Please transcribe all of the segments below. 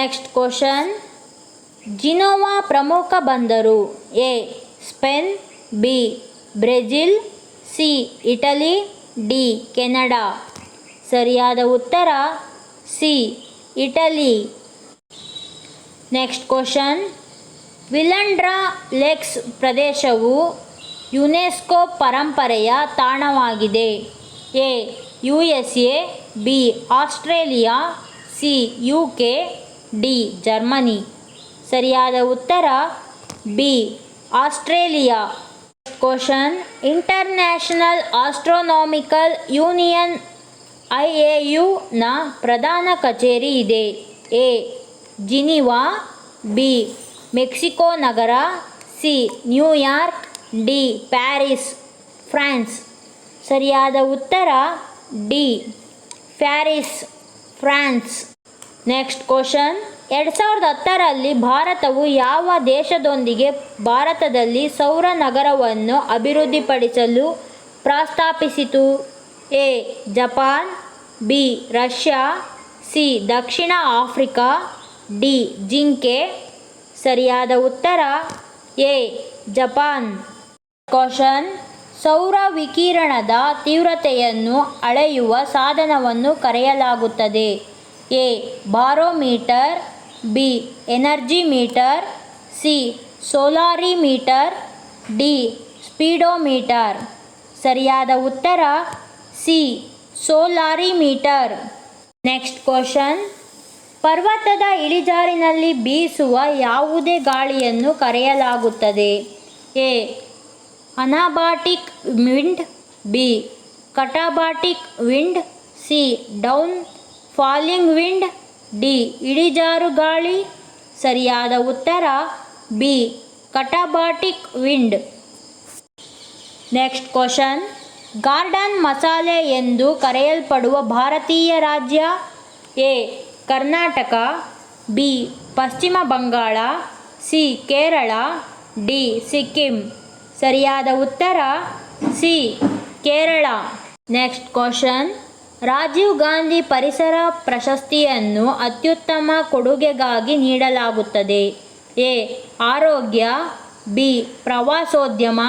Next question. Genoa ಪ್ರಮುಖ ಬಂದರು. A Spain, B Brazil, C Italy, D Canada. ಸರಿಯಾದ ಉತ್ತರ C Italy. Next question. Willandra Lakes ಪ್ರದೇಶವು UNESCO ಪರಂಪರೆಯ ತಾಣವಾಗಿದೆ. A USA, B Australia, C UK, D Germany. ಸರಿಯಾದ ಉತ್ತರ B Australia. Question. International Astronomical Union IAU ನ ಪ್ರಧಾನ ಕಚೇರಿ ಇದೆ. ಎ ಜಿನಿವಾ, ಬಿ ಮೆಕ್ಸಿಕೋ ನಗರ, C New York, D Paris, France. ಸರಿಯಾದ ಉತ್ತರ D Paris, France. Next question. 2010ರಲ್ಲಿ ಭಾರತವು ಯಾವ ದೇಶದೊಂದಿಗೆ ಭಾರತದಲ್ಲಿ ಸೌರ ನಗರವನ್ನು ಅಭಿವೃದ್ಧಿಪಡಿಸಲು ಪ್ರಸ್ತಾಪಿಸಿತು. A Japan, B Russia, C ದಕ್ಷಿಣ ಆಫ್ರಿಕಾ, ಡಿ ಜಿಂಕೆ. ಸರಿಯಾದ ಉತ್ತರ ಎ ಜಪಾನ್. ಕ್ವಶನ್. ಸೌರ ವಿಕಿರಣದ ತೀವ್ರತೆಯನ್ನು ಅಳೆಯುವ ಸಾಧನವನ್ನು ಕರೆಯಲಾಗುತ್ತದೆ. A barometer, B energy meter, C solarimeter, D speedometer. ಸರಿಯಾದ ಉತ್ತರ ಸಿ ಸೋಲಾರಿಮೀಟರ್. Next question. ಪರ್ವತದ ಇಳಿಜಾರಿನಲ್ಲಿ ಬೀಸುವ ಯಾವುದೇ ಗಾಳಿಯನ್ನು ಕರೆಯಲಾಗುತ್ತದೆ. A anabatic wind, B katabatic wind, C down falling wind, D ಇಳಿಜಾರು ಗಾಳಿ. ಸರಿಯಾದ ಉತ್ತರ B katabatic wind. Next question. Garden ಮಸಾಲೆ ಎಂದು ಕರೆಯಲ್ಪಡುವ ಭಾರತೀಯ ರಾಜ್ಯ. A Karnataka, B Pashchima Bangala, C Kerala, D Sikkim. ಸರಿಯಾದ ಉತ್ತರ C Kerala. Next question. Rajiv Gandhi ಪರಿಸರ ಪ್ರಶಸ್ತಿಯನ್ನು ಅತ್ಯುತ್ತಮ ಕೊಡುಗೆಗಾಗಿ ನೀಡಲಾಗುತ್ತದೆ. ಎ ಆರೋಗ್ಯ, ಬಿ ಪ್ರವಾಸೋದ್ಯಮ,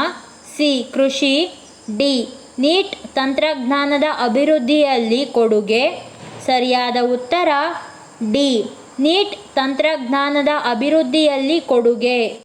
ಸಿ ಕೃಷಿ, ಡಿ ನೀಟ್ ತಂತ್ರಜ್ಞಾನದ ಅಭಿವೃದ್ಧಿಯಲ್ಲಿ ಕೊಡುಗೆ. ಸರಿಯಾದ ಉತ್ತರ ಡಿ ನೀಟ್ ತಂತ್ರಜ್ಞಾನದ ಅಭಿವೃದ್ಧಿಯಲ್ಲಿ ಕೊಡುಗೆ.